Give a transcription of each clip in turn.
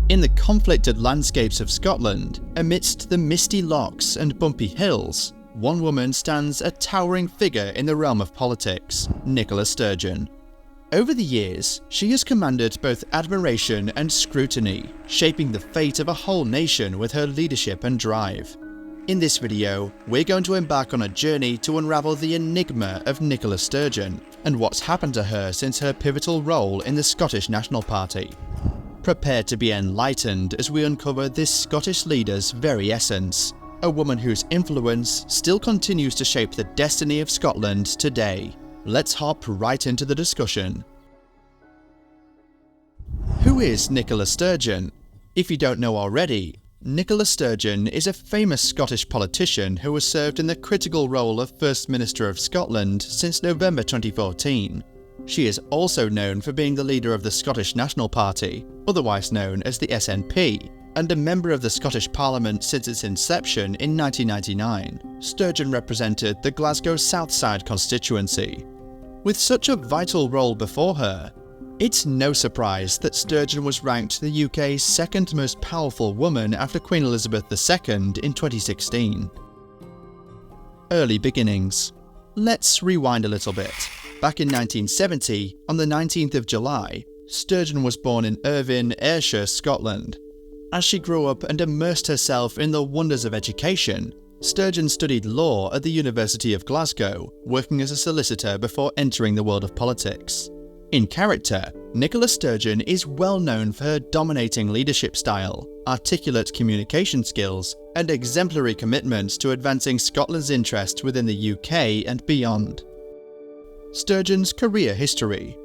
In the conflicted landscapes of Scotland, amidst the misty lochs and bumpy hills, one woman stands a towering figure in the realm of politics, Nicola Sturgeon. Over the years, she has commanded both admiration and scrutiny, shaping the fate of a whole nation with her leadership and drive. In this video, we're going to embark on a journey to unravel the enigma of Nicola Sturgeon and what's happened to her since her pivotal role in the Scottish National Party. Prepare to be enlightened as we uncover this Scottish leader's very essence, a woman whose influence still continues to shape the destiny of Scotland today. Let's hop right into the discussion. Who is Nicola Sturgeon? If you don't know already, Nicola Sturgeon is a famous Scottish politician who has served in the critical role of First Minister of Scotland since November 2014. She is also known for being the leader of the Scottish National Party, otherwise known as the SNP, and a member of the Scottish Parliament since its inception in 1999. Sturgeon represented the Glasgow South Side constituency. With such a vital role before her, it's no surprise that Sturgeon was ranked the UK's second most powerful woman after Queen Elizabeth II in 2016. Early beginnings. Let's rewind a little bit. Back in 1970, on the 19th of July, Sturgeon was born in Irvine, Ayrshire, Scotland. As she grew up and immersed herself in the wonders of education, Sturgeon studied law at the University of Glasgow, working as a solicitor before entering the world of politics. In character, Nicola Sturgeon is well known for her dominating leadership style, articulate communication skills, and exemplary commitment to advancing Scotland's interest within the UK and beyond. Sturgeon's career history.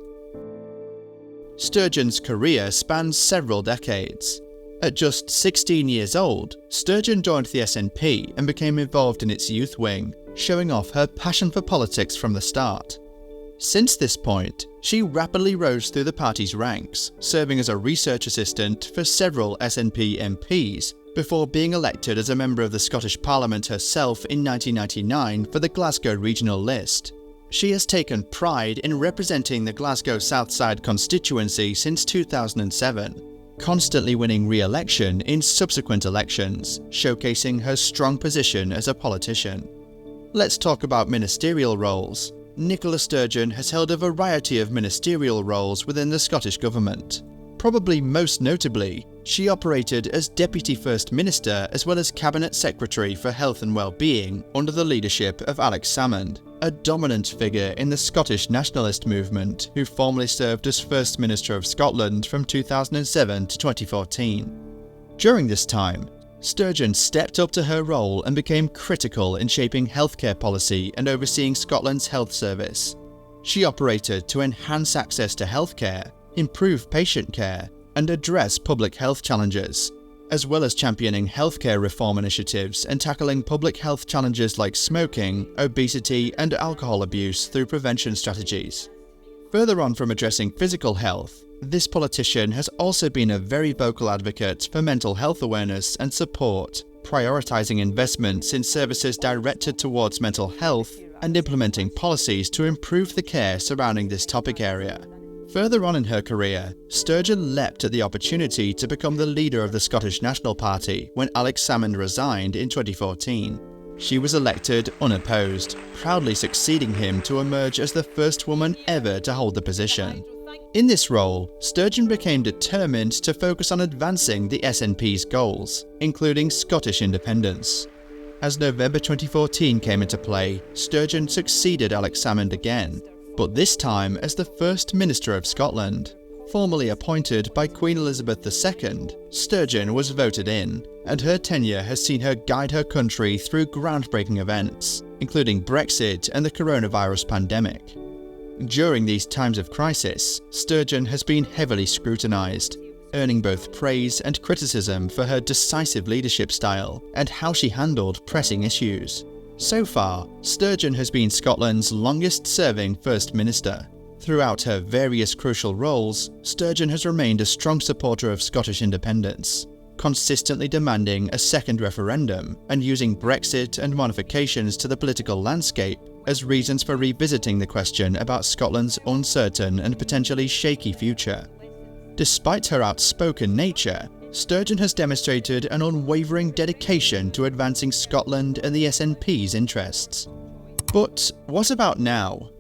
Sturgeon's career spans several decades. At just 16 years old, Sturgeon joined the SNP and became involved in its youth wing, showing off her passion for politics from the start. Since this point, she rapidly rose through the party's ranks, serving as a research assistant for several SNP MPs, before being elected as a member of the Scottish Parliament herself in 1999 for the Glasgow regional list. She has taken pride in representing the Glasgow South Side constituency since 2007, constantly winning re-election in subsequent elections, showcasing her strong position as a politician. Let's talk about ministerial roles. Nicola Sturgeon has held a variety of ministerial roles within the Scottish Government. Probably most notably, she operated as Deputy First Minister as well as Cabinet Secretary for Health and Wellbeing under the leadership of Alex Salmond, a dominant figure in the Scottish nationalist movement who formerly served as First Minister of Scotland from 2007 to 2014. During this time, Sturgeon stepped up to her role and became critical in shaping healthcare policy and overseeing Scotland's health service. She operated to enhance access to healthcare, improve patient care, and address public health challenges, as well as championing healthcare reform initiatives and tackling public health challenges like smoking, obesity, and alcohol abuse through prevention strategies. Further on from addressing physical health, this politician has also been a very vocal advocate for mental health awareness and support, prioritizing investments in services directed towards mental health and implementing policies to improve the care surrounding this topic area. Further on in her career, Sturgeon leapt at the opportunity to become the leader of the Scottish National Party when Alex Salmond resigned in 2014. She was elected unopposed, proudly succeeding him to emerge as the first woman ever to hold the position. In this role, Sturgeon became determined to focus on advancing the SNP's goals, including Scottish independence. As November 2014 came into play, Sturgeon succeeded Alex Salmond again, but this time as the First Minister of Scotland. Formally appointed by Queen Elizabeth II, Sturgeon was voted in, and her tenure has seen her guide her country through groundbreaking events, including Brexit and the coronavirus pandemic. During these times of crisis, Sturgeon has been heavily scrutinised, earning both praise and criticism for her decisive leadership style and how she handled pressing issues. So far, Sturgeon has been Scotland's longest-serving First Minister. Throughout her various crucial roles, Sturgeon has remained a strong supporter of Scottish independence, consistently demanding a second referendum and using Brexit and modifications to the political landscape as reasons for revisiting the question about Scotland's uncertain and potentially shaky future. Despite her outspoken nature, Sturgeon has demonstrated an unwavering dedication to advancing Scotland and the SNP's interests. But what about now?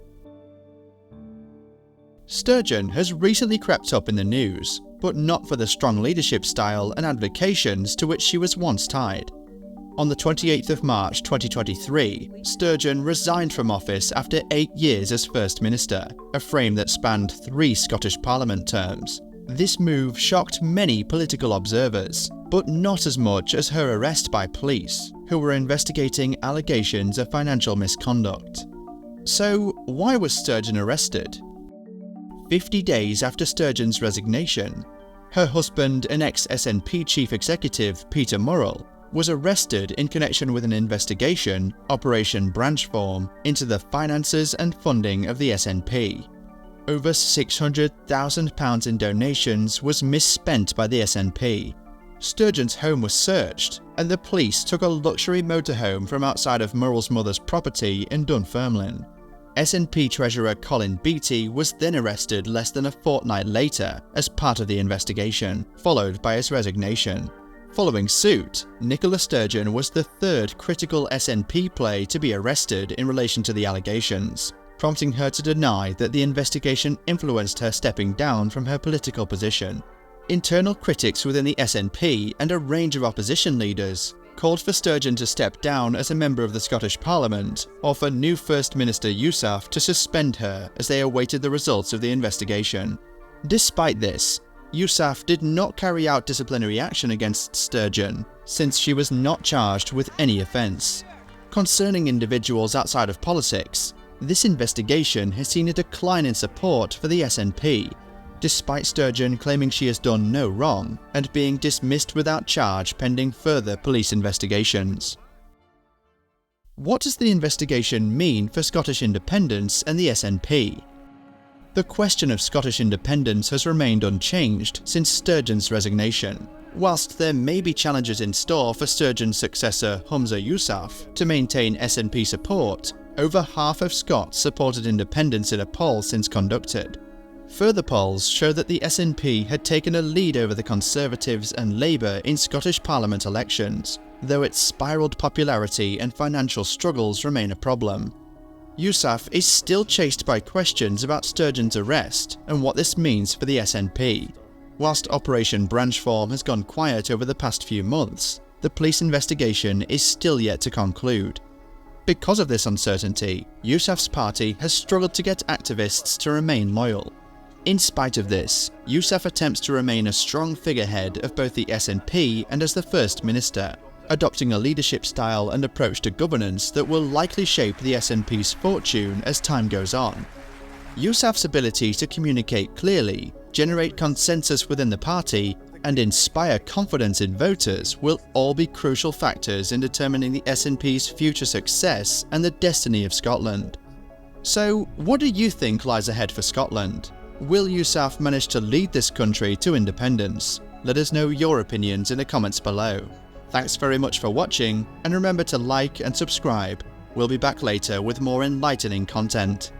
Sturgeon has recently crept up in the news, but not for the strong leadership style and advocations to which she was once tied. On the 28th of March 2023, Sturgeon resigned from office after 8 years as First Minister, a frame that spanned 3 Scottish Parliament terms. This move shocked many political observers, but not as much as her arrest by police, who were investigating allegations of financial misconduct. So, why was Sturgeon arrested? 50 days after Sturgeon's resignation, her husband and ex-SNP chief executive Peter Murrell was arrested in connection with an investigation, Operation Branchform, into the finances and funding of the SNP. Over £600,000 in donations was misspent by the SNP. Sturgeon's home was searched, and the police took a luxury motorhome from outside of Murrell's mother's property in Dunfermline. SNP Treasurer Colin Beattie was then arrested less than a fortnight later as part of the investigation, followed by his resignation. Following suit, Nicola Sturgeon was the third critical SNP play to be arrested in relation to the allegations, prompting her to deny that the investigation influenced her stepping down from her political position. Internal critics within the SNP and a range of opposition leaders called for Sturgeon to step down as a member of the Scottish Parliament, or for new First Minister Yousaf to suspend her as they awaited the results of the investigation. Despite this, Yousaf did not carry out disciplinary action against Sturgeon, since she was not charged with any offence. Concerning individuals outside of politics, this investigation has seen a decline in support for the SNP, despite Sturgeon claiming she has done no wrong and being dismissed without charge pending further police investigations. What does the investigation mean for Scottish independence and the SNP? The question of Scottish independence has remained unchanged since Sturgeon's resignation. Whilst there may be challenges in store for Sturgeon's successor Humza Yousaf to maintain SNP support, over half of Scots supported independence in a poll since conducted. Further polls show that the SNP had taken a lead over the Conservatives and Labour in Scottish Parliament elections, though its spiralled popularity and financial struggles remain a problem. Yousaf is still chased by questions about Sturgeon's arrest and what this means for the SNP. Whilst Operation Branchform has gone quiet over the past few months, the police investigation is still yet to conclude. Because of this uncertainty, Yousaf's party has struggled to get activists to remain loyal. In spite of this, Yousaf attempts to remain a strong figurehead of both the SNP and as the First Minister, adopting a leadership style and approach to governance that will likely shape the SNP's fortune as time goes on. Yousaf's ability to communicate clearly, generate consensus within the party, and inspire confidence in voters will all be crucial factors in determining the SNP's future success and the destiny of Scotland. So, what do you think lies ahead for Scotland? Will Yousaf manage to lead this country to independence? Let us know your opinions in the comments below. Thanks very much for watching, and remember to like and subscribe. We'll be back later with more enlightening content.